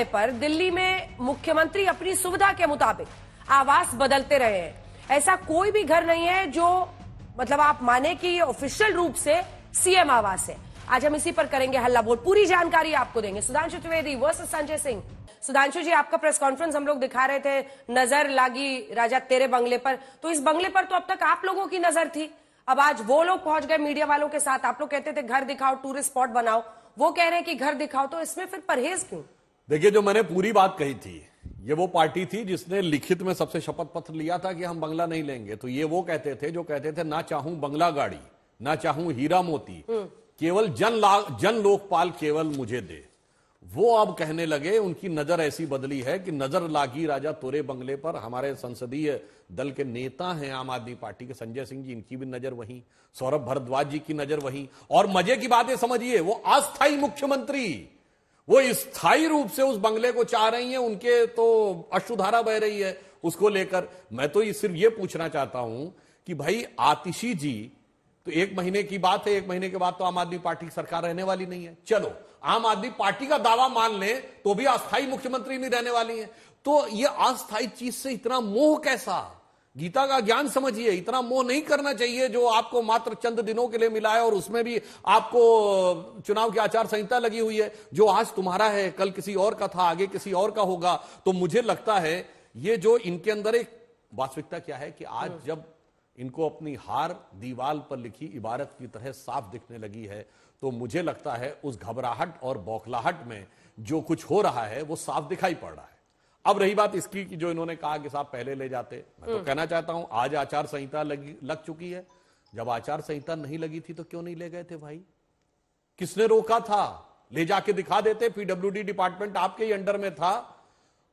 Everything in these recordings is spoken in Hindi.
समय पर दिल्ली में मुख्यमंत्री अपनी सुविधा के मुताबिक आवास बदलते रहे हैं। ऐसा कोई भी घर नहीं है जो मतलब आप माने कि ये ऑफिशियल रूप से सीएम आवास है। आज हम इसी पर करेंगे हल्ला बोल, पूरी जानकारी आपको देंगे। सुधांशु त्रिवेदी वर्सेस संजय सिंह। सुधांशु जी, आपका प्रेस कॉन्फ्रेंस हम लोग दिखा रहे थे, नजर लागी राजा तेरे बंगले पर। तो इस बंगले पर तो अब तक आप लोगों की नजर थी, अब आज वो लोग पहुंच गए मीडिया वालों के साथ। आप लोग कहते थे घर दिखाओ, टूरिस्ट स्पॉट बनाओ, वो कह रहे हैं कि घर दिखाओ, तो इसमें फिर परहेज क्यों? देखिए, जो मैंने पूरी बात कही थी, ये वो पार्टी थी जिसने लिखित में सबसे शपथ पत्र लिया था कि हम बंगला नहीं लेंगे। तो ये वो कहते थे जो कहते थे ना चाहूं बंगला गाड़ी, ना चाहूं हीरा मोती, केवल जन लोकपाल केवल मुझे दे। वो अब कहने लगे, उनकी नजर ऐसी बदली है कि नजर लागी राजा तोरे बंगले पर। हमारे संसदीय दल के नेता हैं आम आदमी पार्टी के संजय सिंह जी, इनकी भी नजर वहीं, सौरभ भारद्वाज जी की नजर वहीं। और मजे की बात है, समझिए, वो अस्थायी मुख्यमंत्री वो स्थायी रूप से उस बंगले को चाह रही हैं। उनके तो अश्रुधारा बह रही है उसको लेकर। मैं तो सिर्फ ये पूछना चाहता हूं कि भाई आतिशी जी, तो 1 महीने की बात है, 1 महीने के बाद तो आम आदमी पार्टी की सरकार रहने वाली नहीं है। चलो आम आदमी पार्टी का दावा मान लें तो भी अस्थायी मुख्यमंत्री नहीं रहने वाली है। तो ये अस्थायी चीज से इतना मोह कैसा? गीता का ज्ञान समझिए, इतना मोह नहीं करना चाहिए जो आपको मात्र चंद दिनों के लिए मिला है। और उसमें भी आपको चुनाव की आचार संहिता लगी हुई है, जो आज तुम्हारा है कल किसी और का था, आगे किसी और का होगा। तो मुझे लगता है ये जो इनके अंदर एक वास्तविकता क्या है कि आज जब इनको अपनी हार दीवार पर लिखी इबारत की तरह साफ दिखने लगी है, तो मुझे लगता है उस घबराहट और बौखलाहट में जो कुछ हो रहा है वो साफ दिखाई पड़ रहा है। अब रही बात इसकी कि जो इन्होंने कहा कि साहब पहले ले जाते, मैं तो कहना चाहता हूं आज आचार संहिता लग चुकी है। जब आचार संहिता नहीं लगी थी तो क्यों नहीं ले गए थे भाई? किसने रोका था? ले जाके दिखा देते। पीडब्ल्यूडी डिपार्टमेंट आपके ही अंडर में था।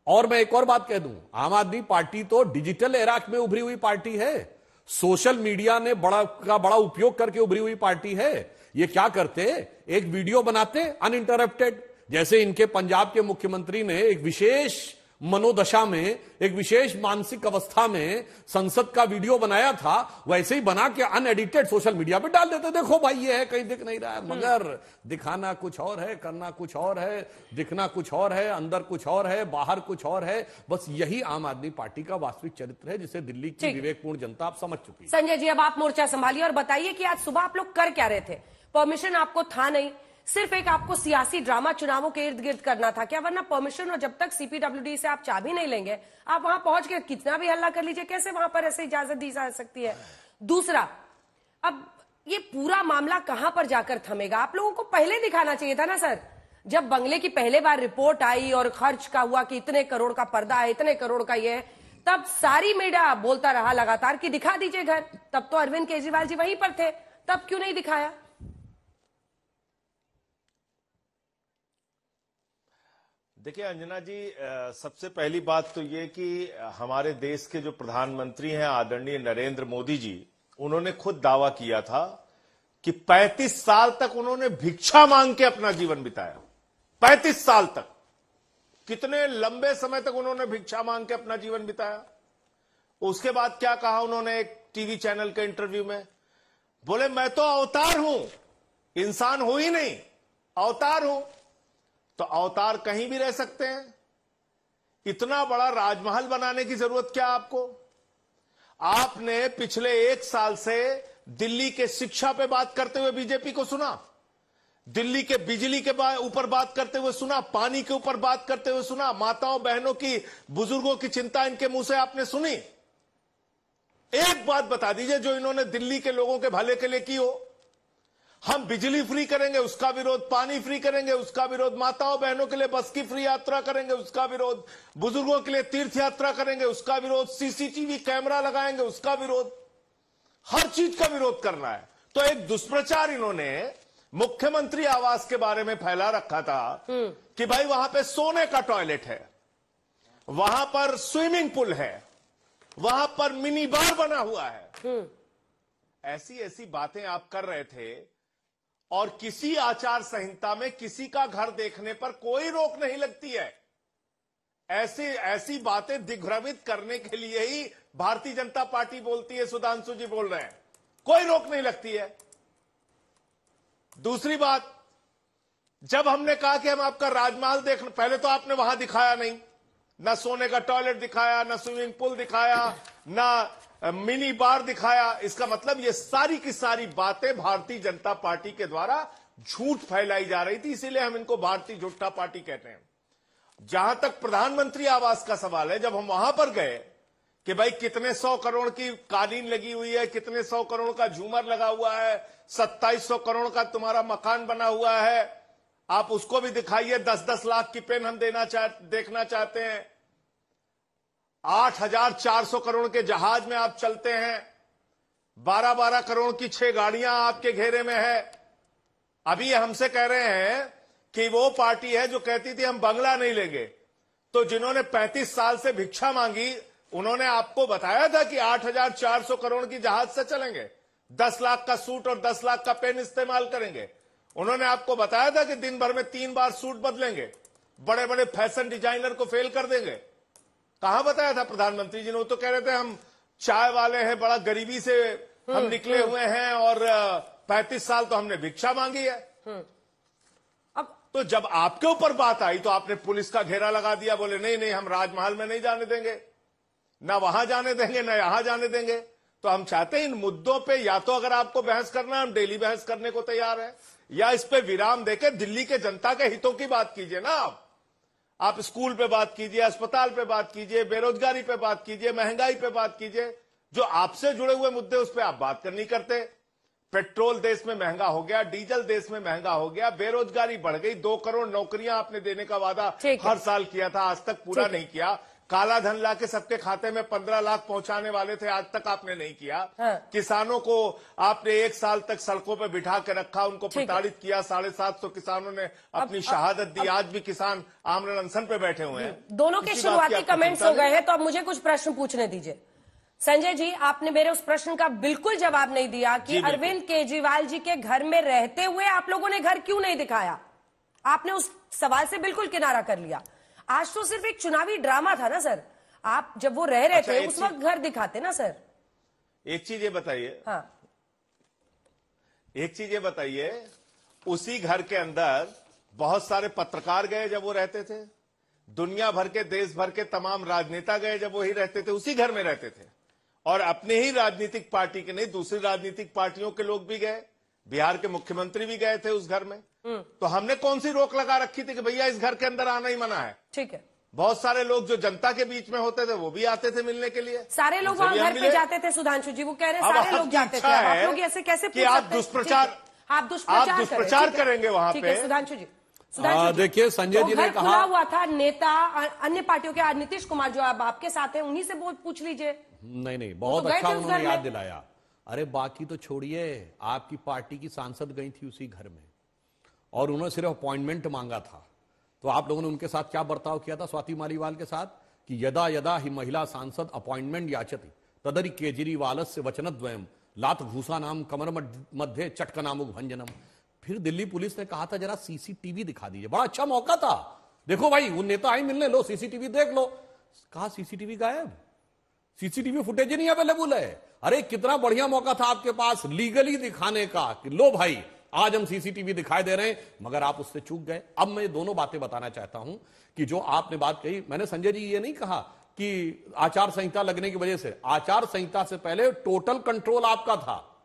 और मैं एक और बात कह दूं, आम आदमी पार्टी तो डिजिटल एरा में उभरी हुई पार्टी है, सोशल मीडिया ने बड़ा उपयोग करके उभरी हुई पार्टी है। ये क्या करते, एक वीडियो बनाते अनइंटरप्टेड, जैसे इनके पंजाब के मुख्यमंत्री ने एक विशेष मनोदशा में, एक विशेष मानसिक अवस्था में संसद का वीडियो बनाया था, वैसे ही बना के अनएडिटेड सोशल मीडिया पे डाल देते। देखो भाई ये है, कहीं दिख नहीं रहा है। मगर दिखाना कुछ और है, करना कुछ और है, दिखना कुछ और है, अंदर कुछ और है, बाहर कुछ और है। बस यही आम आदमी पार्टी का वास्तविक चरित्र है, जिसे दिल्ली की विवेकपूर्ण जनता आप समझ चुकी है। संजय जी, अब आप मोर्चा संभालिए और बताइए कि आज सुबह आप लोग कर क्या रहे थे? परमिशन आपको था नहीं, सिर्फ एक आपको सियासी ड्रामा चुनावों के इर्द गिर्द करना था क्या? वरना परमिशन, और जब तक सीपीडब्ल्यूडी से आप चाबी नहीं लेंगे, आप वहां पहुंच के कितना भी हल्ला कर लीजिए, कैसे वहां पर ऐसे इजाजत दी जा सकती है? दूसरा, अब ये पूरा मामला कहां पर जाकर थमेगा? आप लोगों को पहले दिखाना चाहिए था ना सर। जब बंगले की पहले बार रिपोर्ट आई और खर्च का हुआ कि इतने करोड़ का पर्दा है, इतने करोड़ का ये है, तब सारी मीडिया बोलता रहा लगातार कि दिखा दीजिए घर। तब तो अरविंद केजरीवाल जी वहीं पर थे, तब क्यों नहीं दिखाया? देखिए अंजना जी, सबसे पहली बात तो ये कि हमारे देश के जो प्रधानमंत्री हैं आदरणीय नरेंद्र मोदी जी, उन्होंने खुद दावा किया था कि 35 साल तक उन्होंने भिक्षा मांग के अपना जीवन बिताया। 35 साल तक, कितने लंबे समय तक उन्होंने भिक्षा मांग के अपना जीवन बिताया। उसके बाद क्या कहा उन्होंने एक टीवी चैनल के इंटरव्यू में? बोले मैं तो अवतार हूं, इंसान हूं ही नहीं, अवतार हूं। तो अवतार कहीं भी रह सकते हैं। इतना बड़ा राजमहल बनाने की जरूरत क्या आपको? आपने पिछले 1 साल से दिल्ली के शिक्षा पे बात करते हुए बीजेपी को सुना, दिल्ली के बिजली के ऊपर बात करते हुए सुना, पानी के ऊपर बात करते हुए सुना, माताओं बहनों की, बुजुर्गों की चिंता इनके मुंह से आपने सुनी। एक बात बता दीजिए जो इन्होंने दिल्ली के लोगों के भले के लिए की हो। हम बिजली फ्री करेंगे, उसका विरोध, पानी फ्री करेंगे, उसका विरोध, माताओं बहनों के लिए बस की फ्री यात्रा करेंगे, उसका विरोध, बुजुर्गों के लिए तीर्थ यात्रा करेंगे, उसका विरोध, सीसीटीवी कैमरा लगाएंगे, उसका विरोध, हर चीज का विरोध करना है। तो एक दुष्प्रचार इन्होंने मुख्यमंत्री आवास के बारे में फैला रखा था कि भाई वहां पे सोने का टॉयलेट है, वहां पर स्विमिंग पूल है, वहां पर मिनी बार बना हुआ है। ऐसी ऐसी बातें आप कर रहे थे और किसी आचार संहिता में किसी का घर देखने पर कोई रोक नहीं लगती है। ऐसी बातें दिग्भ्रमित करने के लिए ही भारतीय जनता पार्टी बोलती है। सुधांशु जी बोल रहे हैं, कोई रोक नहीं लगती है। दूसरी बात, जब हमने कहा कि हम आपका राजमहल देखना, पहले तो आपने वहां दिखाया नहीं, ना सोने का टॉयलेट दिखाया, ना स्विमिंग पूल दिखाया, ना मिनी बार दिखाया। इसका मतलब ये सारी की सारी बातें भारतीय जनता पार्टी के द्वारा झूठ फैलाई जा रही थी, इसीलिए हम इनको भारतीय झूठा पार्टी कहते हैं। जहां तक प्रधानमंत्री आवास का सवाल है, जब हम वहां पर गए कि भाई कितने 100 करोड़ की कालीन लगी हुई है, कितने 100 करोड़ का झूमर लगा हुआ है, 2700 करोड़ का तुम्हारा मकान बना हुआ है, आप उसको भी दिखाइए। 10-10 लाख की पेन हम देखना चाहते हैं। 8400 करोड़ के जहाज में आप चलते हैं, 12-12 करोड़ की 6 गाड़ियां आपके घेरे में है। अभी हमसे कह रहे हैं कि वो पार्टी है जो कहती थी हम बंगला नहीं लेंगे, तो जिन्होंने 35 साल से भिक्षा मांगी उन्होंने आपको बताया था कि 8400 करोड़ की जहाज से चलेंगे, 10 लाख का सूट और 10 लाख का पेन इस्तेमाल करेंगे। उन्होंने आपको बताया था कि दिन भर में 3 बार सूट बदलेंगे, बड़े बड़े फैशन डिजाइनर को फेल कर देंगे। कहां बताया था प्रधानमंत्री जी ने? वो तो कह रहे थे हम चाय वाले हैं, बड़ा गरीबी से हम निकले हुए हैं और 35 साल तो हमने भिक्षा मांगी है। अब तो जब आपके ऊपर बात आई तो आपने पुलिस का घेरा लगा दिया, बोले नहीं नहीं हम राजमहल में नहीं जाने देंगे, ना वहां जाने देंगे ना यहां जाने देंगे। तो हम चाहते हैं इन मुद्दों पे या तो अगर आपको बहस करना है, हम डेली बहस करने को तैयार है, या इस पे विराम देकर दिल्ली के जनता के हितों की बात कीजिए ना। आप स्कूल पे बात कीजिए, अस्पताल पे बात कीजिए, बेरोजगारी पे बात कीजिए, महंगाई पे बात कीजिए। जो आपसे जुड़े हुए मुद्दे उस पर आप बात नहीं करते। पेट्रोल देश में महंगा हो गया, डीजल देश में महंगा हो गया, बेरोजगारी बढ़ गई, 2 करोड़ नौकरियां आपने देने का वादा हर साल किया था, आज तक पूरा नहीं किया। काला धन लाके सबके खाते में 15 लाख पहुंचाने वाले थे, आज तक आपने नहीं किया। हाँ। किसानों को आपने 1 साल तक सड़कों पे बिठा के रखा, उनको प्रताड़ित किया। 750 किसानों ने अपनी शहादत दी, आज भी किसान आमरण अनशन पे बैठे हुए हैं। दोनों के शुरुआती कमेंट्स हो गए हैं, तो अब मुझे कुछ प्रश्न पूछने दीजिए। संजय जी, आपने मेरे उस प्रश्न का बिल्कुल जवाब नहीं दिया कि अरविंद केजरीवाल जी के घर में रहते हुए आप लोगों ने घर क्यों नहीं दिखाया। आपने उस सवाल से बिल्कुल किनारा कर लिया। आज तो सिर्फ एक चुनावी ड्रामा था ना सर, आप जब वो रह रहे थे उस वक्त घर दिखाते ना सर। एक चीज ये बताइए, हाँ, एक चीज ये बताइए, उसी घर के अंदर बहुत सारे पत्रकार गए जब वो रहते थे, दुनिया भर के देश भर के तमाम राजनेता गए जब वही रहते थे, उसी घर में रहते थे। और अपने ही राजनीतिक पार्टी के नहीं, दूसरी राजनीतिक पार्टियों के लोग भी गए, बिहार के मुख्यमंत्री भी गए थे उस घर में। तो हमने कौन सी रोक लगा रखी थी कि भैया इस घर के अंदर आना ही मना है? ठीक है। बहुत सारे लोग जो जनता के बीच में होते थे वो भी आते थे मिलने के लिए। सारे लोग वहां घर पे जाते थे सुधांशु जी, वो कह रहे हैं सारे लोग जाते थे। आप लोग ऐसे कैसे कि आप दुष्प्रचार करेंगे वहां पे? सुधांशु जी, देखिए संजय जी ने कहा खुला हुआ था, नेता अन्य पार्टियों के नीतीश कुमार जो अब आपके साथ हैं उन्हीं से पूछ लीजिए। नहीं, बहुत अच्छा उन्होंने याद दिलाया। अरे बाकी तो छोड़िए, आपकी पार्टी की सांसद गई थी उसी घर में और उन्होंने सिर्फ अपॉइंटमेंट मांगा था। तो आप लोगों ने उनके साथ क्या बर्ताव किया था स्वाति मालीवाल के साथ कि यदा यदा ही महिला सांसद अपॉइंटमेंट याचति तदरि केजरीवालस्य वचनद्वयम् लात भूसा नाम कमर मध्य चटकनामुक भंजनम। फिर दिल्ली पुलिस ने कहा था जरा सीसीटीवी दिखा दीजिए, बड़ा अच्छा मौका था, देखो भाई वो नेता आई मिलने, लो सीसीटीवी देख लो। कहा सीसीटीवी गायब, सीसीटीवी फुटेज ही नहीं अवेलेबल है। अरे कितना बढ़िया मौका था आपके पास लीगली दिखाने का कि लो भाई आज हम सीसीटीवी दिखाई दे रहे हैं, मगर आप उससे चूक गए। अब मैं दोनों बातें बताना चाहता हूं कि जो आपने बात कही, मैंने संजय जी ये नहीं कहा कि आचार संहिता लगने की वजह से, आचार संहिता से पहले टोटल कंट्रोल आपका था।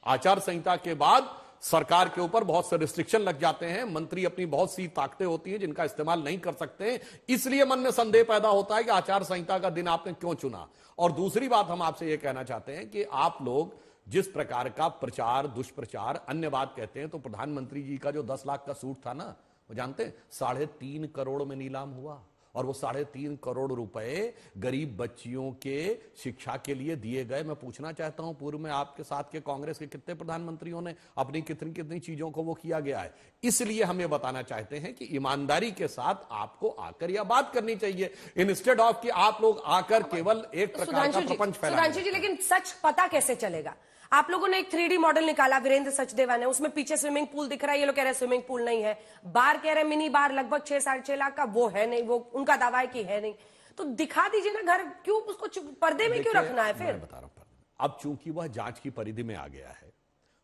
आचार संहिता के बाद सरकार के ऊपर बहुत से रिस्ट्रिक्शन लग जाते हैं, मंत्री अपनी बहुत सी ताकतें होती हैं जिनका इस्तेमाल नहीं कर सकते, इसलिए मन में संदेह पैदा होता है कि आचार संहिता का दिन आपने क्यों चुना। और दूसरी बात हम आपसे यह कहना चाहते हैं कि आप लोग जिस प्रकार का प्रचार दुष्प्रचार अन्य बात कहते हैं, तो प्रधानमंत्री जी का जो 10 लाख का सूट था ना, वो जानते हैं 3.5 करोड़ में नीलाम हुआ और वो 3.5 करोड़ रुपए गरीब बच्चियों के शिक्षा के लिए दिए गए। मैं पूछना चाहता हूं पूर्व में आपके साथ के कांग्रेस के कितने प्रधानमंत्रियों ने अपनी कितनी कितनी चीजों को वो किया गया है। इसलिए हम ये बताना चाहते हैं कि ईमानदारी के साथ आपको आकर यह बात करनी चाहिए, इंस्टेड ऑफ कि आप लोग आकर केवल एक प्रकार का प्रपंच फैलाएं। सुधांशु जी, लेकिन सच पता कैसे चलेगा? आप लोगों ने एक 3D मॉडल निकाला, वीरेंद्र सचदेवा ने, उसमें पीछे स्विमिंग पूल दिख रहा है, ये लोग कह रहे हैं स्विमिंग पूल नहीं है। बार कह रहे हैं मिनी बार लगभग 6-6.5 लाख का, वो है नहीं, वो उनका दावा है कि है नहीं। तो दिखा दीजिए ना घर, क्यों उसको पर्दे में क्यों रखना है? फिर मैं बता रहा हूं, अब चूंकि वह जांच की परिधि में आ गया है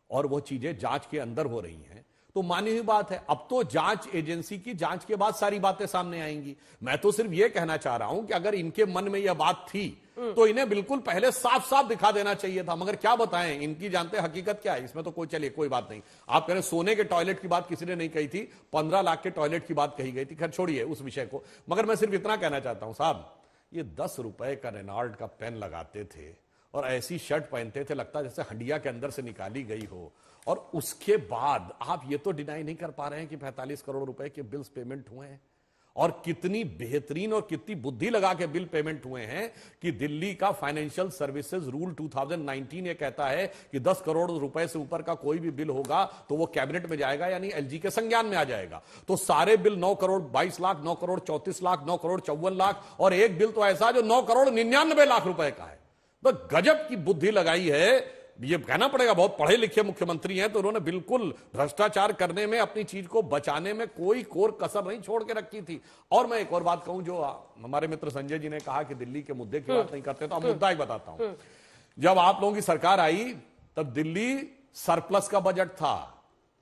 और वो चीजें जांच के अंदर हो रही हैं, तो मानी हुई बात है। अब तो जांच एजेंसी की जांच के बाद सारी बातें सामने आएंगी। मैं तो सिर्फ यह कहना चाह रहा हूं कि अगर इनके मन में यह बात थी तो इन्हें बिल्कुल पहले साफ साफ दिखा देना चाहिए था। मगर क्या बताएं, इनकी जानते हकीकत क्या है इसमें, तो कोई चलिए कोई बात नहीं। आप कह रहे सोने के टॉयलेट की बात किसी ने नहीं कही थी, 15 लाख के टॉयलेट की बात कही गई थी। खैर छोड़िए उस विषय को। मगर मैं सिर्फ इतना कहना चाहता हूं साहब, ये 10 रुपए का रेनॉल्ट का पेन लगाते थे और ऐसी शर्ट पहनते थे लगता जैसे हंडिया के अंदर से निकाली गई हो। और उसके बाद आप ये तो डिनाई नहीं कर पा रहे हैं कि 45 करोड़ रुपए के बिल्स पेमेंट हुए हैं। और कितनी बेहतरीन और कितनी बुद्धि लगा के बिल पेमेंट हुए हैं कि दिल्ली का फाइनेंशियल सर्विसेज रूल 2019 ये कहता है कि 10 करोड़ रुपए से ऊपर का कोई भी बिल होगा तो वो कैबिनेट में जाएगा, यानी एलजी के संज्ञान में आ जाएगा। तो सारे बिल 9 करोड़ 22 लाख, 9 करोड़ 34 लाख, 9 करोड़ 54 लाख, और एक बिल तो ऐसा जो 9 करोड़ 99 लाख रुपए का है। तो गजब की बुद्धि लगाई है। ये कहना पड़ेगा, बहुत पढ़े लिखे मुख्यमंत्री हैं, तो उन्होंने बिल्कुल भ्रष्टाचार करने में, अपनी चीज को बचाने में कोई कोर कसर नहीं छोड़ के रखी थी। और मैं एक और बात कहूं, जो हमारे मित्र संजय जी ने कहा कि दिल्ली के मुद्दे की बात नहीं करते, तो अब मुद्दा ही बताता हूं। जब आप लोगों की सरकार आई तब दिल्ली सरप्लस का बजट था,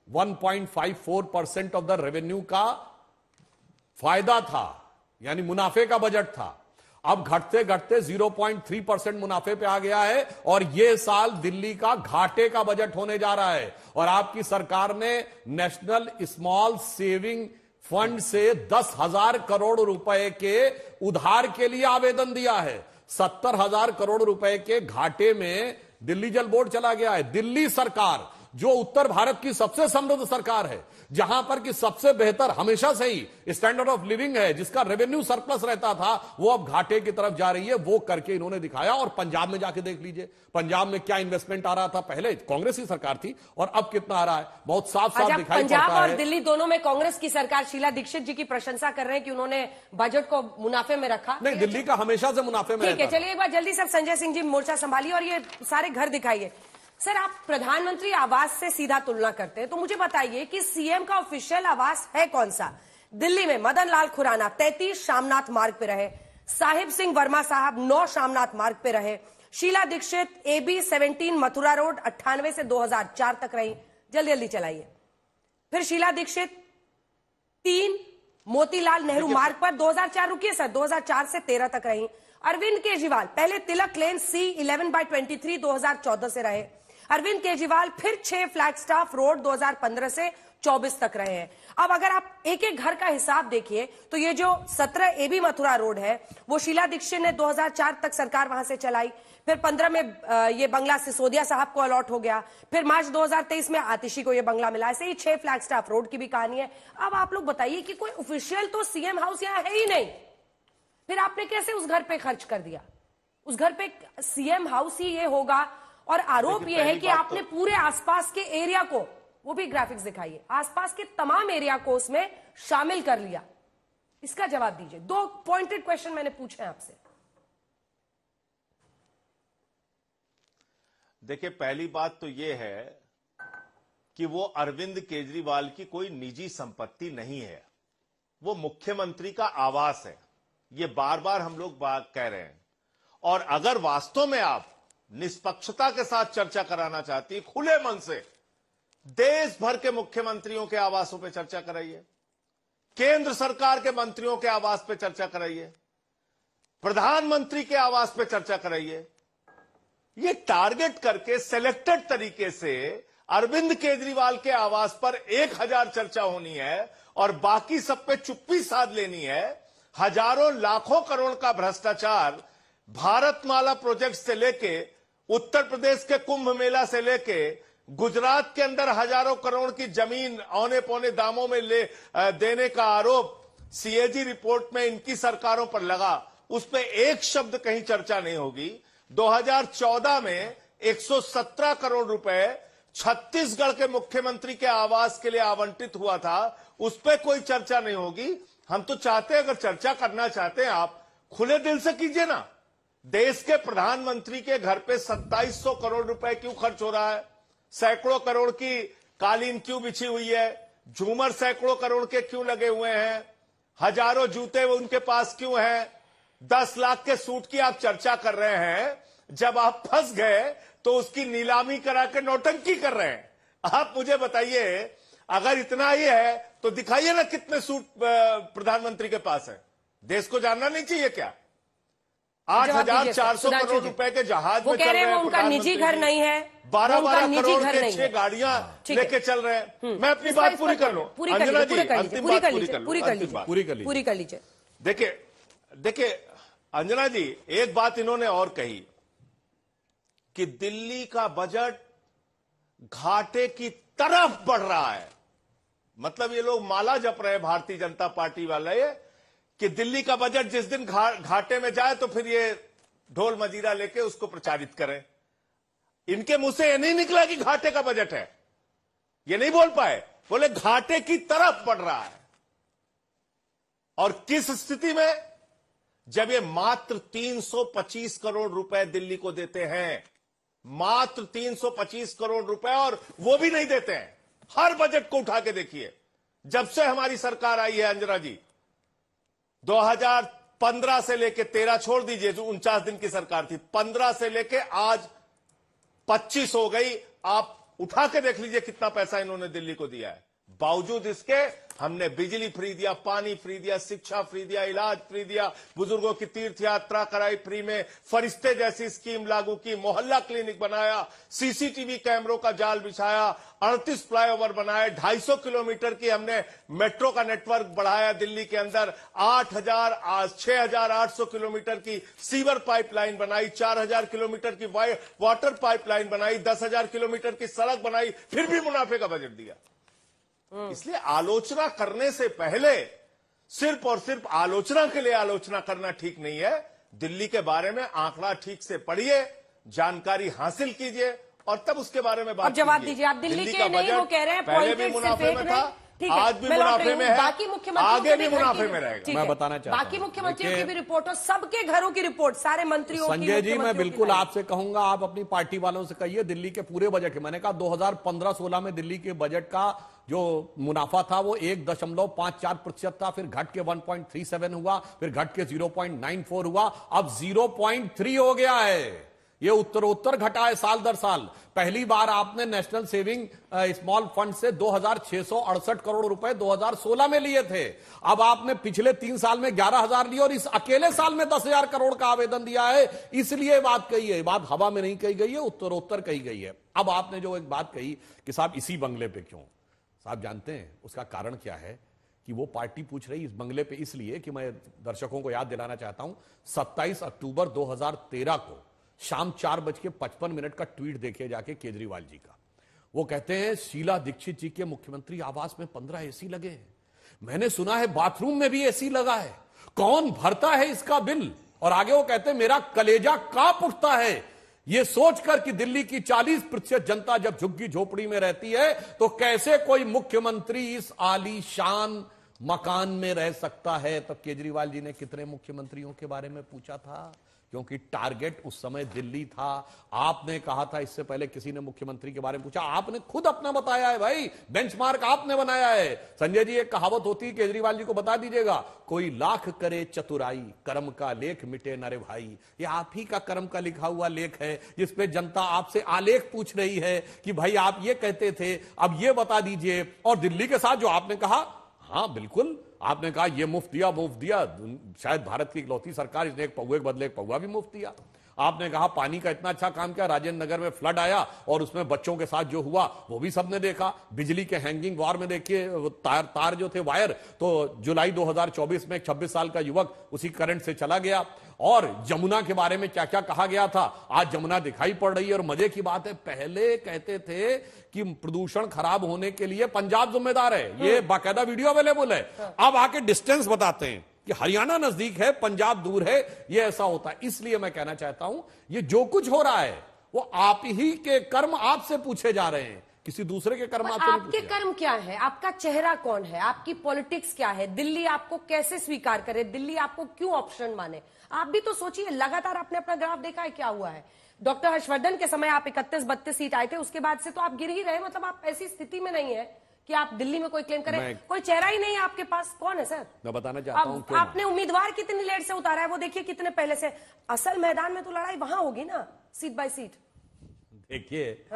1.54% ऑफ द रेवेन्यू का फायदा था, यानी मुनाफे का बजट था। अब घटते घटते 0.3% मुनाफे पे आ गया है और यह साल दिल्ली का घाटे का बजट होने जा रहा है। और आपकी सरकार ने नेशनल स्मॉल सेविंग फंड से 10,000 करोड़ रुपए के उधार के लिए आवेदन दिया है। 70,000 करोड़ रुपए के घाटे में दिल्ली जल बोर्ड चला गया है। दिल्ली सरकार, जो उत्तर भारत की सबसे समृद्ध सरकार है, जहां पर कि सबसे बेहतर हमेशा से ही स्टैंडर्ड ऑफ लिविंग है, जिसका रेवेन्यू सरप्लस रहता था, वो अब घाटे की तरफ जा रही है। वो करके इन्होंने दिखाया। और पंजाब में जाके देख लीजिए, पंजाब में क्या इन्वेस्टमेंट आ रहा था, पहले कांग्रेस की सरकार थी, और अब कितना आ रहा है, बहुत साफ साफ दिखाई पड़ता है। पंजाब और दिल्ली दोनों में कांग्रेस की सरकार, शीला दीक्षित जी की प्रशंसा कर रहे हैं कि उन्होंने बजट को मुनाफे में रखा। नहीं, दिल्ली का हमेशा से मुनाफे में। ठीक है, चलिए एक बार जल्दी से संजय सिंह जी मोर्चा संभालिए और ये सारे घर दिखाइए। सर, आप प्रधानमंत्री आवास से सीधा तुलना करते हैं, तो मुझे बताइए कि सीएम का ऑफिशियल आवास है कौन सा? दिल्ली में मदन लाल खुराना 33 शामनाथ मार्ग पे रहे, साहिब सिंह वर्मा साहब 9 शामनाथ मार्ग पे रहे, शीला दीक्षित AB 17 मथुरा रोड 98 से 2004 तक रही। जल्दी जल्दी चलाइए। फिर शीला दीक्षित 3 मोतीलाल नेहरू मार्ग पर 2004, रुकिए सर, 2004 से 13 तक रही। अरविंद केजरीवाल पहले तिलक लेन C11/23 2014 से रहे। अरविंद केजरीवाल फिर 6 फ्लैग स्टाफ रोड 2015 से 24 तक रहे हैं। अब अगर आप एक एक घर का हिसाब देखिए तो ये जो 17 AB मथुरा रोड है वो शीला दीक्षित ने 2004 तक सरकार वहां से चलाई। फिर 15 में ये बंगला सिसोदिया साहब को अलॉट हो गया। फिर मार्च 2023 में आतिशी को ये बंगला मिला। ऐसे ही 6 फ्लैग स्टाफ रोड की भी कहानी है। अब आप लोग बताइए कि कोई ऑफिशियल तो सीएम हाउस यहां है ही नहीं, फिर आपने कैसे उस घर पे खर्च कर दिया? उस घर पे सीएम हाउस ही ये होगा। और आरोप ये है कि आपने पूरे आसपास के एरिया को, वो भी ग्राफिक्स दिखाइए, आसपास के तमाम एरिया को उसमें शामिल कर लिया। इसका जवाब दीजिए। 2 पॉइंटेड क्वेश्चन मैंने पूछे हैं आपसे। देखिए, पहली बात तो यह है कि वो अरविंद केजरीवाल की कोई निजी संपत्ति नहीं है, वो मुख्यमंत्री का आवास है। ये बार बार हम लोग बात कह रहे हैं। और अगर वास्तव में आप निष्पक्षता के साथ चर्चा कराना चाहती, खुले मन से देश भर के मुख्यमंत्रियों के आवासों पर चर्चा कराइए, केंद्र सरकार के मंत्रियों के आवास पर चर्चा कराइए, प्रधानमंत्री के आवास पर चर्चा कराइए। ये टारगेट करके सिलेक्टेड तरीके से अरविंद केजरीवाल के आवास पर 1000 चर्चा होनी है और बाकी सब पे चुप्पी साध लेनी है। हजारों लाखों करोड़ का भ्रष्टाचार भारतमाला प्रोजेक्ट से लेके, उत्तर प्रदेश के कुंभ मेला से लेके, गुजरात के अंदर हजारों करोड़ की जमीन औने पौने दामों में देने का आरोप CAG रिपोर्ट में इनकी सरकारों पर लगा, उस पर एक शब्द कहीं चर्चा नहीं होगी। 2014 में 117 करोड़ रुपए छत्तीसगढ़ के मुख्यमंत्री के आवास के लिए आवंटित हुआ था, उस पर कोई चर्चा नहीं होगी। हम तो चाहते हैं, अगर चर्चा करना चाहते हैं आप खुले दिल से कीजिए ना। देश के प्रधानमंत्री के घर पे 2700 करोड़ रुपए क्यों खर्च हो रहा है? सैकड़ों करोड़ की कालीन क्यों बिछी हुई है? झूमर सैकड़ों करोड़ के क्यों लगे हुए हैं? हजारों जूते उनके पास क्यों हैं? 10 लाख के सूट की आप चर्चा कर रहे हैं, जब आप फंस गए तो उसकी नीलामी करा के नौटंकी कर रहे हैं। आप मुझे बताइए, अगर इतना ही है तो दिखाइए ना कितने सूट प्रधानमंत्री के पास है। देश को जानना नहीं चाहिए क्या? 8,400 करोड़ रुपए के जहाज में चल रहे हैं। उनका निजी घर नहीं है, 12 करोड़ के 6 गाड़ियां लेके चल रहे हैं। मैं अपनी बात पूरी कर लूं अंजना जी, अंतिम बात पूरी कर लीजिए। देखिए अंजना जी, एक बात इन्होंने और कही कि दिल्ली का बजट घाटे की तरफ बढ़ रहा है। मतलब ये लोग माला जप रहे हैं भारतीय जनता पार्टी वाले कि दिल्ली का बजट जिस दिन घाटे में जाए तो फिर ये ढोल मजीरा लेके उसको प्रचारित करें। इनके मुंह से ये नहीं निकला कि घाटे का बजट है, ये नहीं बोल पाए, बोले घाटे की तरफ बढ़ रहा है। और किस स्थिति में? जब ये मात्र 325 करोड़ रुपए दिल्ली को देते हैं, मात्र 325 करोड़ रुपए, और वो भी नहीं देते हैं। हर बजट को उठा के देखिए, जब से हमारी सरकार आई है अंजना जी, 2015 से लेके 13 छोड़ दीजिए, जो 49 दिन की सरकार थी, 15 से लेके आज 25 हो गई। आप उठा के देख लीजिए कितना पैसा इन्होंने दिल्ली को दिया है। बावजूद इसके हमने बिजली फ्री दिया, पानी फ्री दिया, शिक्षा फ्री दिया, इलाज फ्री दिया, बुजुर्गों की तीर्थ यात्रा कराई फ्री में, फरिश्ते जैसी स्कीम लागू की, मोहल्ला क्लिनिक बनाया, सीसीटीवी कैमरों का जाल बिछाया, 38 फ्लाईओवर बनाए, 250 किलोमीटर की हमने मेट्रो का नेटवर्क बढ़ाया दिल्ली के अंदर, 6,800 किलोमीटर की सीवर पाइपलाइन बनाई, 4,000 किलोमीटर की वाटर पाइपलाइन बनाई, 10,000 किलोमीटर की सड़क बनाई, फिर भी मुनाफे का बजट दिया। इसलिए आलोचना करने से पहले सिर्फ और सिर्फ आलोचना के लिए आलोचना करना ठीक नहीं है। दिल्ली के बारे में आंकड़ा ठीक से पढ़िए, जानकारी हासिल कीजिए और तब उसके बारे में बात जवाब दीजिए। आप दिल्ली के नहीं, वो कह रहे हैं पहले भी मुनाफे में था, आज भी मुनाफे में है, बाकी मुख्यमंत्री आगे भी मुनाफे में रहेगा। मैं बताना चाहता हूं, बाकी मुख्यमंत्रियों की भी रिपोर्ट हो, सबके घरों की रिपोर्ट, सारे मंत्रियों की। संजय जी, मैं बिल्कुल आपसे कहूंगा, आप अपनी पार्टी वालों से कहिए दिल्ली के पूरे बजट के। मैंने कहा 2015-16 में दिल्ली के बजट का जो मुनाफा था वो 1.54% था, फिर घट के 1.37 हुआ, फिर घट के 0.94 हुआ, अब 0.3 हो गया है। ये उत्तरोत्तर घटा है साल दर साल। पहली बार आपने नेशनल सेविंग स्मॉल फंड से 2,668 करोड़ रुपए 2016 में लिए थे। अब आपने पिछले 3 साल में 11,000 लिए और इस अकेले साल में 10,000 करोड़ का आवेदन दिया है। इसलिए बात कही है, बात हवा में नहीं कही गई है, उत्तरोत्तर कही गई है। अब आपने जो एक बात कही कि साहब इसी बंगले पे क्यों, साहब जानते हैं उसका कारण क्या है? कि वो पार्टी पूछ रही इस बंगले पे इसलिए कि मैं दर्शकों को याद दिलाना चाहता हूं, 27 अक्टूबर 2013 को शाम 4:55 का ट्वीट देखिए जाके केजरीवाल जी का। वो कहते हैं शीला दीक्षित जी के मुख्यमंत्री आवास में 15 एसी लगे हैं, मैंने सुना है बाथरूम में भी एसी लगा है, कौन भरता है इसका बिल? और आगे वो कहते हैं मेरा कलेजा कांप उठता है ये सोचकर कि दिल्ली की 40% जनता जब झुग्गी झोपड़ी में रहती है तो कैसे कोई मुख्यमंत्री इस आलीशान मकान में रह सकता है। तब केजरीवाल जी ने कितने मुख्यमंत्रियों के बारे में पूछा था, क्योंकि टारगेट उस समय दिल्ली था। आपने कहा था, इससे पहले किसी ने मुख्यमंत्री के बारे में पूछा, आपने खुद अपना बताया है भाई, बेंचमार्क आपने बनाया है। संजय जी, एक कहावत होती है, केजरीवाल जी को बता दीजिएगा, कोई लाख करे चतुराई, कर्म का लेख मिटे न रे भाई। ये आप ही का कर्म का लिखा हुआ लेख है, जिसपे जनता आपसे आलेख पूछ रही है कि भाई आप ये कहते थे, अब ये बता दीजिए। और दिल्ली के साथ जो आपने कहा, हाँ बिल्कुल, आपने कहा ये मुफ्त दिया, शायद भारत की इकलौती सरकार, इसने एक पौवे के बदले एक पौवा भी मुफ्त दिया। आपने कहा पानी का इतना अच्छा काम किया, राजेंद्र नगर में फ्लड आया और उसमें बच्चों के साथ जो हुआ वो भी सबने देखा। बिजली के हैंगिंग वार में देखिए तार जो थे वायर, तो जुलाई 2024 में एक 26 साल का युवक उसी करंट से चला गया। और जमुना के बारे में क्या क्या कहा गया था, आज जमुना दिखाई पड़ रही है। और मजे की बात है, पहले कहते थे कि प्रदूषण खराब होने के लिए पंजाब जिम्मेदार है, ये बाकायदा वीडियो अवेलेबल है। अब आके डिस्टेंस बताते हैं कि हरियाणा नजदीक है, पंजाब दूर है, ये ऐसा होता है। इसलिए मैं कहना चाहता हूं, ये जो कुछ हो रहा है वो आप ही के कर्म आपसे पूछे जा रहे हैं, किसी दूसरे के कर्म आपसे नहीं पूछे। आपके कर्म क्या है, आपका चेहरा कौन है, आपकी पॉलिटिक्स क्या है, दिल्ली आपको कैसे स्वीकार करे, दिल्ली आपको क्यों ऑप्शन माने? आप भी तो सोचिए, लगातार आपने अपना ग्राफ देखा है क्या हुआ है। डॉक्टर हर्षवर्धन के समय आप 31-32 सीट आए थे, उसके बाद से तो आप गिर ही रहे। मतलब आप ऐसी स्थिति में नहीं है कि आप दिल्ली में कोई क्लेम करें, कोई चेहरा ही नहीं है आपके पास। कौन है सर? मैं बताना चाहता हूं, आपने उम्मीदवार कितनी लेट से उतारा है, वो देखिए कितने पहले से। असल मैदान में तो लड़ाई वहां होगी ना, सीट बाय सीट। देखिए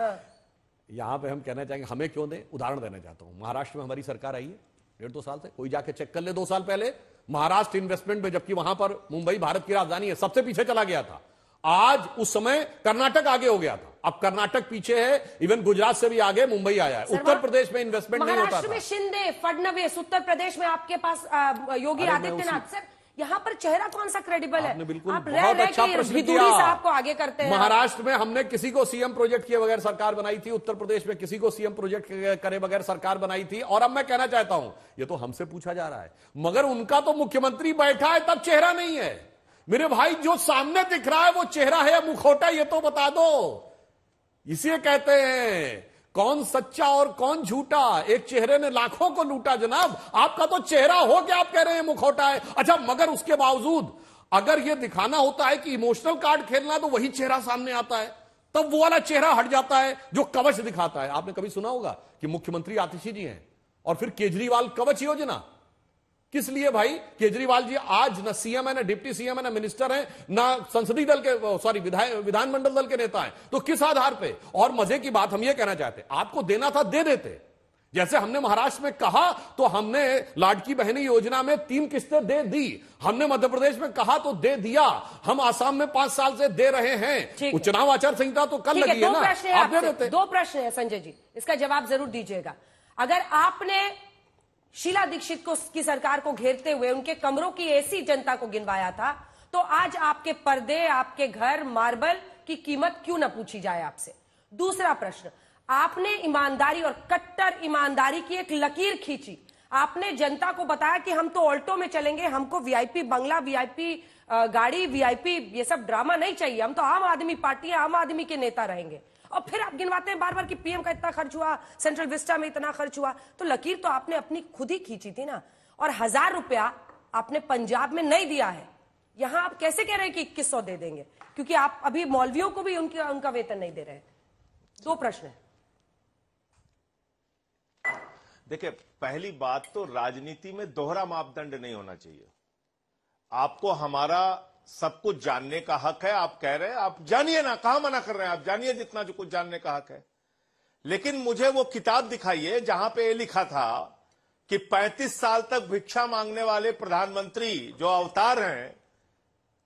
यहां पे हम कहना चाहेंगे हमें क्यों दें, उदाहरण देना चाहता हूं। महाराष्ट्र में हमारी सरकार आई है 1.5-2 साल से, कोई जाके चेक कर ले 2 साल पहले महाराष्ट्र इन्वेस्टमेंट में, जबकि वहां पर मुंबई भारत की राजधानी है, सबसे पीछे चला गया था। आज उस समय कर्नाटक आगे हो गया था, अब कर्नाटक पीछे है, इवन गुजरात से भी आगे मुंबई आया है। उत्तर प्रदेश में इन्वेस्टमेंट नहीं होता था। महाराष्ट्र में शिंदे, फडणवीस, उत्तर प्रदेश में आपके पास योगी आदित्यनाथ। सर यहाँ पर चेहरा कौन सा क्रेडिबल है? बिल्कुल आप बहुत अच्छा प्रश्न किया। से आपको आगे करते हैं। महाराष्ट्र में हमने किसी को सीएम प्रोजेक्ट किए बगैर सरकार बनाई थी, उत्तर प्रदेश में किसी को सीएम प्रोजेक्ट करे बगैर सरकार बनाई थी। और अब मैं कहना चाहता हूं, ये तो हमसे पूछा जा रहा है, मगर उनका तो मुख्यमंत्री बैठा है तब चेहरा नहीं है। मेरे भाई, जो सामने दिख रहा है वो चेहरा है या मुखौटा, ये तो बता दो। इसे कहते हैं कौन सच्चा और कौन झूठा। एक चेहरे ने लाखों को लूटा जनाब, आपका तो चेहरा हो क्या आप कह रहे हैं मुखौटा है? अच्छा, मगर उसके बावजूद अगर यह दिखाना होता है कि इमोशनल कार्ड खेलना, तो वही चेहरा सामने आता है, तब वो वाला चेहरा हट जाता है जो कवच दिखाता है। आपने कभी सुना होगा कि मुख्यमंत्री आतिशी जी हैं और फिर केजरीवाल कवच योजना? किस लिए भाई? केजरीवाल जी आज न सीएम है, न डिप्टी सीएम है, न मिनिस्टर है, न संसदीय दल के, सॉरी विधानमंडल दल के नेता हैं, तो किस आधार पे? और मजे की बात हम ये कहना चाहते, आपको देना था दे देते। जैसे हमने महाराष्ट्र में कहा तो हमने लाडकी बहनी योजना में 3 किस्तें दे दी, हमने मध्य प्रदेश में कहा तो दे दिया, हम आसाम में 5 साल से दे रहे हैं। चुनाव आचार संहिता तो कल लगी है ना, आप दे देते। 2 प्रश्न है संजय जी, इसका जवाब जरूर दीजिएगा। अगर आपने शीला दीक्षित को की सरकार को घेरते हुए उनके कमरों की एसी जनता को गिनवाया था, तो आज आपके पर्दे, आपके घर, मार्बल की कीमत क्यों न पूछी जाए आपसे? दूसरा प्रश्न, आपने ईमानदारी और कट्टर ईमानदारी की एक लकीर खींची। आपने जनता को बताया कि हम तो ऑल्टो में चलेंगे, हमको वीआईपी बंगला, वीआईपी गाड़ी, वीआईपी ये सब ड्रामा नहीं चाहिए, हम तो आम आदमी पार्टी है, आम आदमी के नेता रहेंगे। और फिर आप गिनवाते हैं बार बार कि पीएम का इतना खर्च हुआ, सेंट्रल विस्टा में इतना खर्च हुआ। तो लकीर तो आपने अपनी खुद ही खींची थी ना। और 1000 रुपया आपने पंजाब में नहीं दिया है, यहां आप कैसे कह रहे हैं कि 2100 दे देंगे? क्योंकि आप अभी मौलवियों को भी उनका वेतन नहीं दे रहे हैं। 2 प्रश्न है। देखिए, पहली बात तो राजनीति में दोहरा मापदंड नहीं होना चाहिए। आपको हमारा सब कुछ जानने का हक है, आप कह रहे हैं, आप जानिए ना, कहां मना कर रहे हैं, आप जानिए जितना जो कुछ जानने का हक है। लेकिन मुझे वो किताब दिखाइए जहां पे ये लिखा था कि 35 साल तक भिक्षा मांगने वाले प्रधानमंत्री जो अवतार हैं,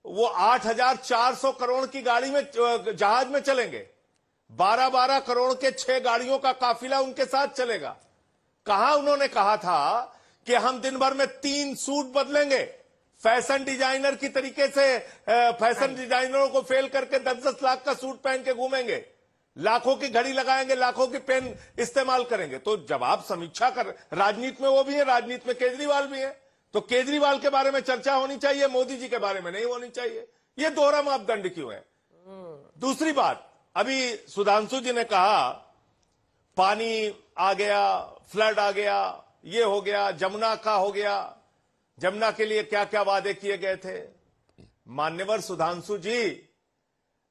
वो 8,400 करोड़ की गाड़ी में, जहाज में चलेंगे, 12-12 करोड़ के 6 गाड़ियों का काफिला उनके साथ चलेगा। कहां उन्होंने कहा था कि हम दिन भर में 3 सूट बदलेंगे, फैशन डिजाइनर की तरीके से फैशन डिजाइनरों को फेल करके 10-10 लाख का सूट पहन के घूमेंगे, लाखों की घड़ी लगाएंगे, लाखों की पेन इस्तेमाल करेंगे। तो जब आप समीक्षा कर, राजनीति में वो भी है, राजनीति में केजरीवाल भी है, तो केजरीवाल के बारे में चर्चा होनी चाहिए, मोदी जी के बारे में नहीं होनी चाहिए। ये दोहरा मापदंड क्यों है? दूसरी बात, अभी सुधांशु जी ने कहा पानी आ गया, फ्लड आ गया, ये हो गया, जमुना का हो गया, जमुना के लिए क्या क्या वादे किए गए थे। मान्यवर सुधांशु जी,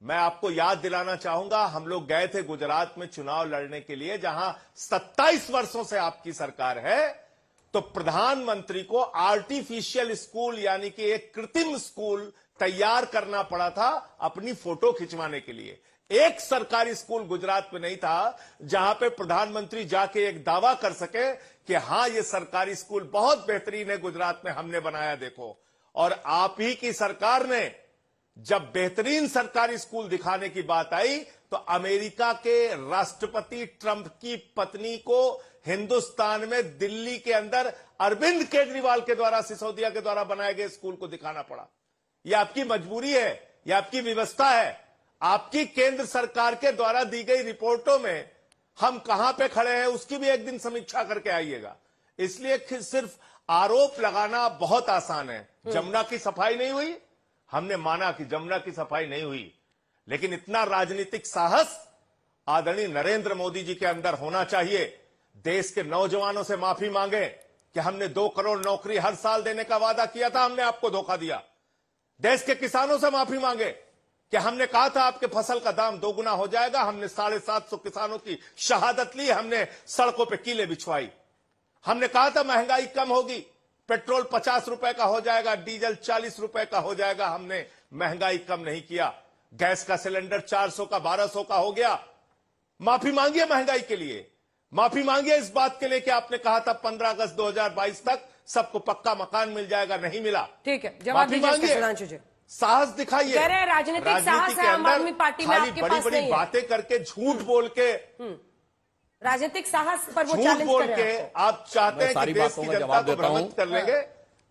मैं आपको याद दिलाना चाहूंगा, हम लोग गए थे गुजरात में चुनाव लड़ने के लिए, जहां 27 वर्षों से आपकी सरकार है, तो प्रधानमंत्री को आर्टिफिशियल स्कूल यानी कि एक कृत्रिम स्कूल तैयार करना पड़ा था अपनी फोटो खिंचवाने के लिए। एक सरकारी स्कूल गुजरात में नहीं था जहां पे प्रधानमंत्री जाके एक दावा कर सके कि हां, ये सरकारी स्कूल बहुत बेहतरीन है, गुजरात में हमने बनाया, देखो। और आप ही की सरकार ने जब बेहतरीन सरकारी स्कूल दिखाने की बात आई, तो अमेरिका के राष्ट्रपति ट्रंप की पत्नी को हिंदुस्तान में दिल्ली के अंदर अरविंद केजरीवाल के द्वारा, सिसोदिया के द्वारा बनाए गए स्कूल को दिखाना पड़ा। यह आपकी मजबूरी है, यह आपकी व्यवस्था है। आपकी केंद्र सरकार के द्वारा दी गई रिपोर्टों में हम कहां पे खड़े हैं उसकी भी एक दिन समीक्षा करके आइएगा। इसलिए सिर्फ आरोप लगाना बहुत आसान है। जमुना की सफाई नहीं हुई, हमने माना कि जमुना की सफाई नहीं हुई, लेकिन इतना राजनीतिक साहस आदरणीय नरेंद्र मोदी जी के अंदर होना चाहिए। देश के नौजवानों से माफी मांगे कि हमने 2 करोड़ नौकरी हर साल देने का वादा किया था, हमने आपको धोखा दिया। देश के किसानों से माफी मांगे कि हमने कहा था आपके फसल का दाम 2 गुना हो जाएगा, हमने 750 किसानों की शहादत ली, हमने सड़कों पे कीले बिछवाई। हमने कहा था महंगाई कम होगी, पेट्रोल 50 रुपए का हो जाएगा, डीजल 40 रुपए का हो जाएगा, हमने महंगाई कम नहीं किया। गैस का सिलेंडर 400 का 1200 का हो गया, माफी मांगिए महंगाई के लिए, माफी मांगिए इस बात के लिए कि आपने कहा था 15 अगस्त 2022 तक सबको पक्का मकान मिल जाएगा, नहीं मिला। ठीक है, जवाब दीजिए इसका सुधांशु जी। साहस दिखाइए। कह रहे हैं राजनीतिक साहस है आम आदमी पार्टी में, आपके पास नहीं है। बातें करके, झूठ बोल के, राजनीतिक साहस पर वो झूठ चैलेंज बोल कर के रहे हैं। आप चाहते हैं कि देश की जनता को भ्रमित कर लेंगे।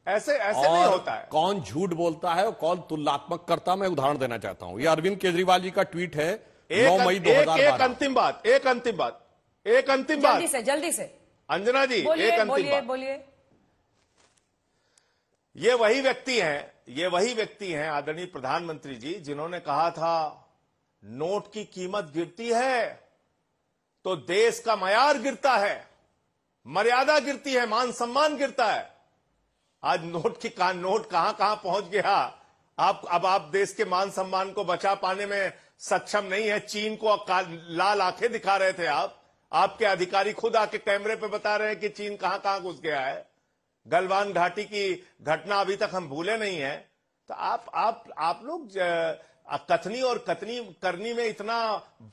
ऐसे नहीं होता है। कौन झूठ बोलता है और कौन तुलनात्मक करता, मैं उदाहरण देना चाहता हूं। ये अरविंद केजरीवाल जी का ट्वीट है 9 मई 2012। एक अंतिम बात जल्दी से अंजना जी, एक अंतिम बात। बोलिए। ये वही व्यक्ति हैं आदरणीय प्रधानमंत्री जी, जिन्होंने कहा था नोट की कीमत गिरती है तो देश का मयार गिरता है, मर्यादा गिरती है, मान सम्मान गिरता है। आज नोट कहां पहुंच गया। आप देश के मान सम्मान को बचा पाने में सक्षम नहीं है। चीन को लाल आंखें दिखा रहे थे आपके अधिकारी खुद आके कैमरे पे बता रहे हैं कि चीन कहां घुस गया है। गलवान घाटी की घटना अभी तक हम भूले नहीं है। तो आप लोग कथनी और करनी में इतना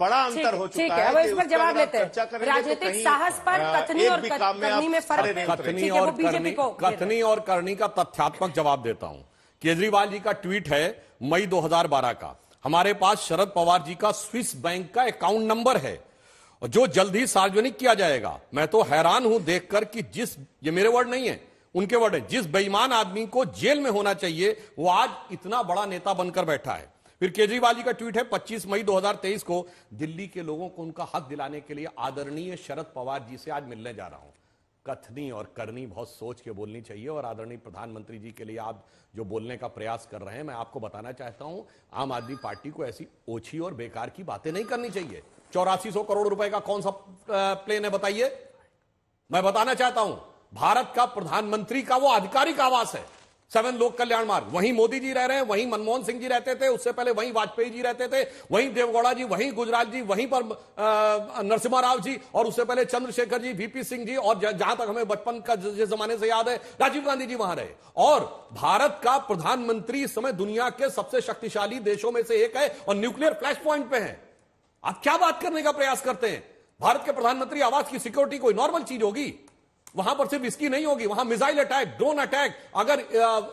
बड़ा अंतर हो चुका है। अब इस पर जवाब लेते हैं। राजनीतिक साहस पर कथनी और करनी में फर्क है। कथनी और करनी का तथ्यात्मक जवाब देता हूं। केजरीवाल जी का ट्वीट है मई 2012 का। हमारे पास शरद पवार जी का स्विस बैंक का अकाउंट नंबर है जो जल्द ही सार्वजनिक किया जाएगा। मैं तो हैरान हूं देखकर कि ये मेरे वर्ड नहीं है, उनके वर्ड है, जिस बेईमान आदमी को जेल में होना चाहिए वो आज इतना बड़ा नेता बनकर बैठा है। फिर केजरीवाल जी का ट्वीट है 25 मई 2023 को, दिल्ली के लोगों को उनका हक दिलाने के लिए आदरणीय शरद पवार जी से आज मिलने जा रहा हूं। कथनी और करनी बहुत सोच के बोलनी चाहिए और आदरणीय प्रधानमंत्री जी के लिए आप जो बोलने का प्रयास कर रहे हैं, मैं आपको बताना चाहता हूं आम आदमी पार्टी को ऐसी ओछी और बेकार की बातें नहीं करनी चाहिए। 8400 करोड़ रुपए का कौन सा प्लेन है बताइए। मैं बताना चाहता हूं भारत का प्रधानमंत्री का वो आधिकारिक आवास है 7 लोक कल्याण मार्ग। वहीं मोदी जी रह रहे हैं, वहीं मनमोहन सिंह जी रहते थे, उससे पहले वहीं वाजपेयी जी रहते थे, वहीं देवगौड़ा जी, वहीं गुजराल जी, वहीं पर नरसिम्हा राव जी, और उससे पहले चंद्रशेखर जी, वीपी सिंह जी, और जहां तक हमें बचपन का जिस जमाने से याद है राजीव गांधी जी वहां रहे। और भारत का प्रधानमंत्री इस समय दुनिया के सबसे शक्तिशाली देशों में से एक है और न्यूक्लियर फ्लैश पॉइंट पे है। आप क्या बात करने का प्रयास करते हैं? भारत के प्रधानमंत्री आवास की सिक्योरिटी कोई नॉर्मल चीज होगी? वहां पर सिर्फ इसकी नहीं होगी, वहां मिसाइल अटैक, ड्रोन अटैक, अगर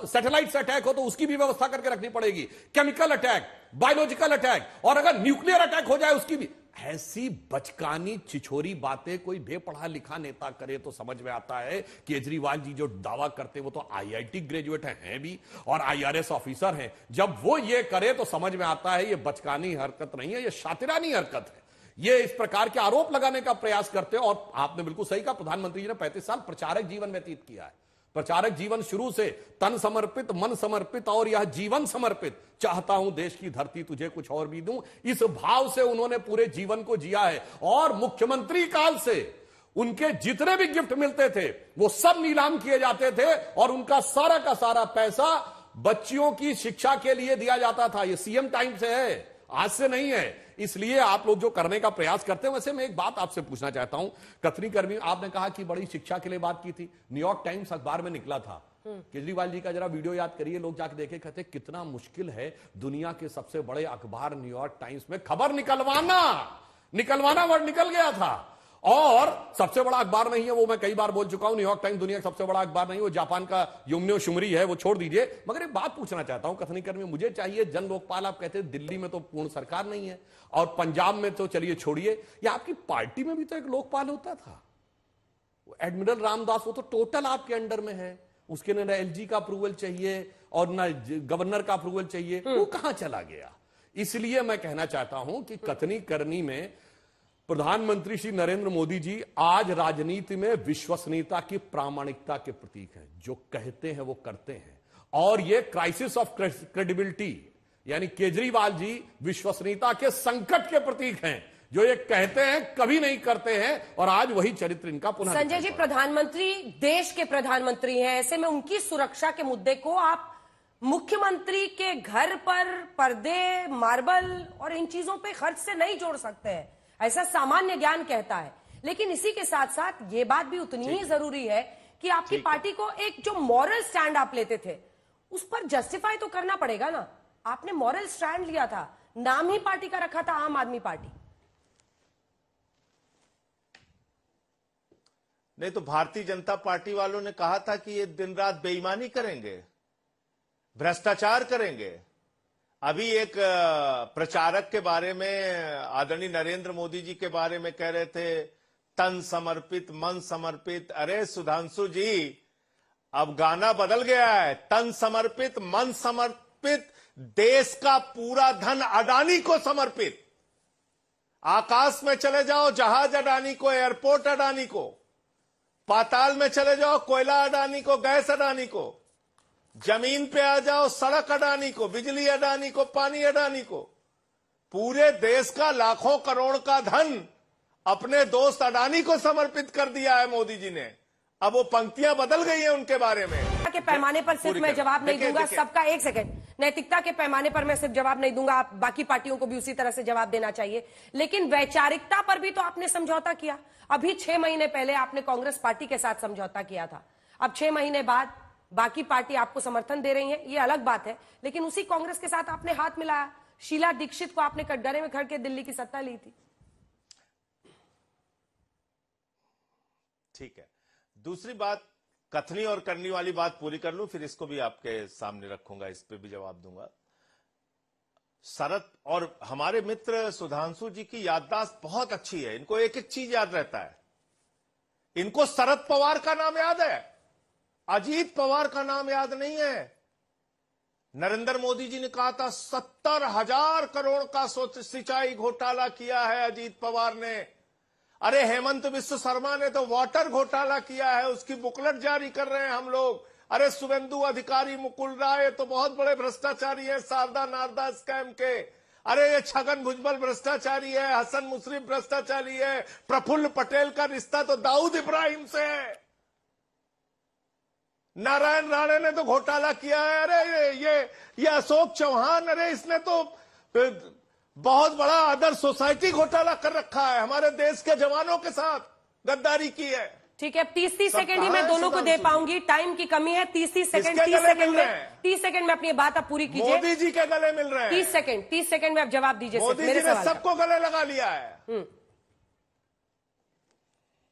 सैटेलाइट से अटैक हो तो उसकी भी व्यवस्था करके रखनी पड़ेगी, केमिकल अटैक, बायोलॉजिकल अटैक, और अगर न्यूक्लियर अटैक हो जाए उसकी भी। ऐसी बचकानी छिछोरी बातें कोई बेपढ़ा लिखा नेता करे तो समझ में आता है। केजरीवाल जी जो दावा करते हैं वो तो IIT ग्रेजुएट हैं भी और IRS ऑफिसर हैं। जब वो ये करे तो समझ में आता है ये बचकानी हरकत नहीं है, ये शातिरानी हरकत है। ये इस प्रकार के आरोप लगाने का प्रयास करते हैं। और आपने बिल्कुल सही कहा, प्रधानमंत्री जी ने 35 साल प्रचारक जीवन व्यतीत किया है। प्रचारक जीवन शुरू से तन समर्पित, मन समर्पित और यह जीवन समर्पित, चाहता हूं देश की धरती तुझे कुछ और भी दूं, इस भाव से उन्होंने पूरे जीवन को जिया है। और मुख्यमंत्री काल से उनके जितने भी गिफ्ट मिलते थे वो सब नीलाम किए जाते थे और उनका सारा का सारा पैसा बच्चियों की शिक्षा के लिए दिया जाता था। ये सीएम टाइम से है, आज से नहीं है। इसलिए आप लोग जो करने का प्रयास करते हैं, वैसे मैं एक बात आपसे पूछना चाहता हूं। कथनी कर्मी, आपने कहा कि बड़ी शिक्षा के लिए बात की थी, न्यूयॉर्क टाइम्स अखबार में निकला था। केजरीवाल जी का जरा वीडियो याद करिए, लोग जाके देखे, कहते कितना मुश्किल है दुनिया के सबसे बड़े अखबार न्यूयॉर्क टाइम्स में खबर निकलवाना वर्ड निकल गया था। और सबसे बड़ा अखबार नहीं है, वो मैं कई बार बोल चुका हूं, न्यूयॉर्क टाइम्स दुनिया का सबसे बड़ा अखबार नहीं, वो जापान का युम्नो शुमरी है, वो छोड़ दीजिए। मगर एक बात पूछना चाहता हूं कथनी कर्मी, मुझे चाहिए जन लोकपाल। आप कहते हैं दिल्ली में तो पूर्ण सरकार नहीं है और पंजाब में तो चलिए छोड़िए, या आपकी पार्टी में भी तो एक लोकपाल होता था, एडमिरल रामदास, वो तो टोटल आपके अंडर में है। उसके ना LG का अप्रूवल चाहिए और ना गवर्नर का अप्रूवल चाहिए, वो कहां चला गया? इसलिए मैं कहना चाहता हूं कि कथनी करनी में प्रधानमंत्री श्री नरेंद्र मोदी जी आज राजनीति में विश्वसनीयता की, प्रामाणिकता के प्रतीक हैं। जो कहते हैं वो करते हैं। और ये क्राइसिस ऑफ क्रेडिबिलिटी, यानी केजरीवाल जी विश्वसनीयता के संकट के प्रतीक हैं। जो ये कहते हैं कभी नहीं करते हैं, और आज वही चरित्र इनका पुनः। संजय जी, प्रधानमंत्री देश के प्रधानमंत्री हैं, ऐसे में उनकी सुरक्षा के मुद्दे को आप मुख्यमंत्री के घर पर पर्दे, मार्बल और इन चीजों पे खर्च से नहीं जोड़ सकते हैं, ऐसा सामान्य ज्ञान कहता है। लेकिन इसी के साथ साथ ये बात भी उतनी ही जरूरी है कि आपकी पार्टी को एक जो मॉरल स्टैंड आप लेते थे उस पर जस्टिफाई तो करना पड़ेगा ना। आपने मॉरल स्टैंड लिया था, नाम ही पार्टी का रखा था आम आदमी पार्टी। नहीं तो भारतीय जनता पार्टी वालों ने कहा था कि ये दिन रात बेईमानी करेंगे, भ्रष्टाचार करेंगे। अभी एक प्रचारक के बारे में, आदरणीय नरेंद्र मोदी जी के बारे में कह रहे थे तन समर्पित मन समर्पित। अरे सुधांशु जी, अब गाना बदल गया है। तन समर्पित मन समर्पित, देश का पूरा धन अडानी को समर्पित। आकाश में चले जाओ, जहाज अडानी को, एयरपोर्ट अडानी को। पाताल में चले जाओ, कोयला अडानी को, गैस अडानी को। जमीन पे आ जाओ, सड़क अडानी को, बिजली अडानी को, पानी अडानी को। पूरे देश का लाखों करोड़ का धन अपने दोस्त अडानी को समर्पित कर दिया है मोदी जी ने। अब वो पंक्तियां बदल गई हैं उनके बारे में। के पैमाने पर सिर्फ मैं जवाब नहीं दूंगा, सबका एक सेकंड, नैतिकता के पैमाने पर मैं सिर्फ जवाब नहीं दूंगा, आप बाकी पार्टियों को भी उसी तरह से जवाब देना चाहिए। लेकिन वैचारिकता पर भी तो आपने समझौता किया। अभी 6 महीने पहले आपने कांग्रेस पार्टी के साथ समझौता किया था। अब 6 महीने बाद बाकी पार्टी आपको समर्थन दे रही है, ये अलग बात है। लेकिन उसी कांग्रेस के साथ आपने हाथ मिलाया। शीला दीक्षित को आपने कटघरे में खड़ के दिल्ली की सत्ता ली थी। ठीक है, दूसरी बात, कथनी और करनी वाली बात पूरी कर लूं, फिर इसको भी आपके सामने रखूंगा, इस पे भी जवाब दूंगा। शरद और हमारे मित्र सुधांशु जी की याददाश्त बहुत अच्छी है, इनको एक एक चीज याद रहता है। इनको शरद पवार का नाम याद है, अजीत पवार का नाम याद नहीं है। नरेंद्र मोदी जी ने कहा था 70,000 करोड़ का सिंचाई घोटाला किया है अजीत पवार ने। अरे हेमंत विश्व शर्मा ने तो वाटर घोटाला किया है, उसकी बुकलेट जारी कर रहे हैं हम लोग। अरे शुभेंदु अधिकारी, मुकुल राय तो बहुत बड़े भ्रष्टाचारी है शारदा नारदा स्कैम के। अरे ये छगन भुजबल भ्रष्टाचारी है, हसन मुशर्रफ भ्रष्टाचारी है, प्रफुल्ल पटेल का रिश्ता तो दाऊद इब्राहिम से है, नारायण राणे ने तो घोटाला किया है। अरे ये अशोक चौहान, अरे इसने तो बहुत बड़ा अदर सोसाइटी घोटाला कर रखा है, हमारे देश के जवानों के साथ गद्दारी की है। ठीक है, 30 सेकंड ही मैं दोनों को दे पाऊंगी, टाइम की कमी है। 30 सेकंड, 30 सेकंड में अपनी बात आप पूरी कीजिए। मोदी जी के गले मिल रहे हैं। 30 सेकंड में आप जवाब दीजिए। मोदी जी ने सबको गले लगा लिया है।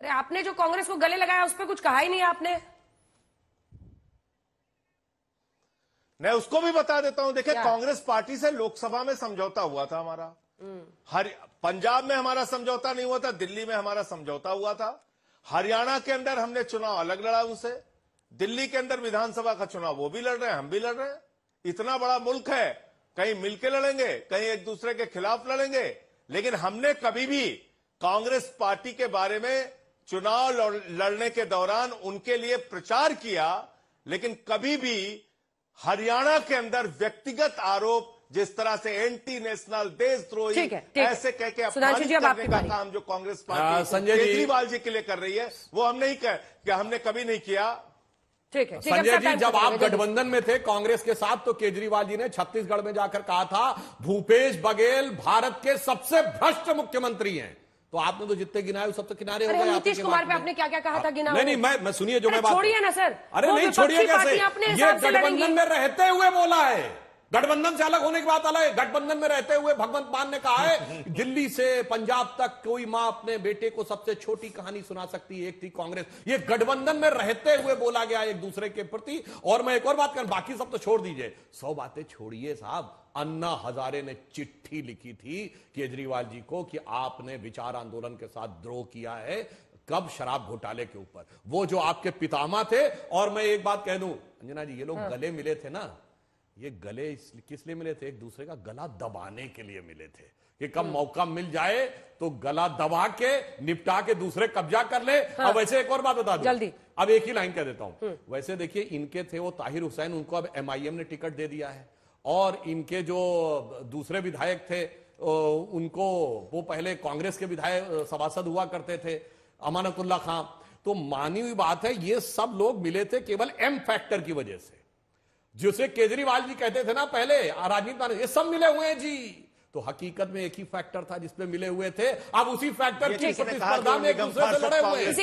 अरे आपने जो कांग्रेस को गले लगाया उस पर कुछ कहा ही नहीं आपने। मैं उसको भी बता देता हूं। देखिए, कांग्रेस पार्टी से लोकसभा में समझौता हुआ था हमारा, पंजाब में हमारा समझौता नहीं हुआ था, दिल्ली में हमारा समझौता हुआ था, हरियाणा के अंदर हमने चुनाव अलग लड़ा उनसे, दिल्ली के अंदर विधानसभा का चुनाव वो भी लड़ रहे हैं, हम भी लड़ रहे हैं। इतना बड़ा मुल्क है, कहीं मिलके लड़ेंगे, कहीं एक दूसरे के खिलाफ लड़ेंगे। लेकिन हमने कभी भी कांग्रेस पार्टी के बारे में चुनाव लड़ने के दौरान उनके लिए प्रचार किया, लेकिन कभी भी हरियाणा के अंदर व्यक्तिगत आरोप, जिस तरह से एंटी नेशनल, देशद्रोही ऐसे कह के अपमानित करने का काम जो कांग्रेस पार्टी केजरीवाल जी के लिए कर रही है, वो हमने कभी नहीं किया। ठीक है संजय जी, जब आप गठबंधन में थे कांग्रेस के साथ, तो केजरीवाल जी ने छत्तीसगढ़ में जाकर कहा था भूपेश बघेल भारत के सबसे भ्रष्ट मुख्यमंत्री हैं। तो आपने तो जितने गिनाए सबसे किनारे हो गए। नीतीश कुमार पे आपने क्या क्या कहा था गिना? नहीं, मैं सुनिए जो मैं बात, छोड़िए ना सर। अरे नहीं छोड़िए कैसे, ये गठबंधन में रहते हुए बोला है। गठबंधन से अलग होने की बात अलग है। गठबंधन में रहते हुए भगवंत मान ने कहा है दिल्ली से पंजाब तक कोई मां अपने बेटे को सबसे छोटी कहानी सुना सकती है, एक थी कांग्रेस। ये गठबंधन में रहते हुए बोला गया एक दूसरे के प्रति। और मैं एक और बात कर, बाकी सब तो छोड़ दीजिए, 100 बातें छोड़िए साहब। अन्ना हजारे ने चिट्ठी लिखी थी केजरीवाल जी को कि आपने विचार आंदोलन के साथ द्रोह किया है। कब? शराब घोटाले के ऊपर। वो जो आपके पितामह थे। और मैं एक बात कह दूं अंजना जी, ये लोग गले मिले थे ना, ये गले किस लिए मिले थे? एक दूसरे का गला दबाने के लिए मिले थे कि कब मौका मिल जाए तो गला दबा के निपटा के दूसरे कब्जा कर ले। अब वैसे एक और बात बता दूं, जल्दी अब एक ही लाइन कह देता हूं। वैसे देखिए, इनके थे वो ताहिर हुसैन, उनको अब MIM ने टिकट दे दिया है। और इनके जो दूसरे विधायक थे उनको, वो पहले कांग्रेस के विधायक सभासद हुआ करते थे, अमानतुल्लाह खां। तो मानी हुई बात है, ये सब लोग मिले थे केवल M फैक्टर की वजह से, जिसे केजरीवाल जी कहते थे ना पहले राजनीति, ये सब मिले हुए हैं जी। तो हकीकत में एक ही फैक्टर था जिसपे मिले हुए थे। अब उसी फैक्टर की प्रतिस्पर्धा में एक दूसरे से लड़े हुए हैं।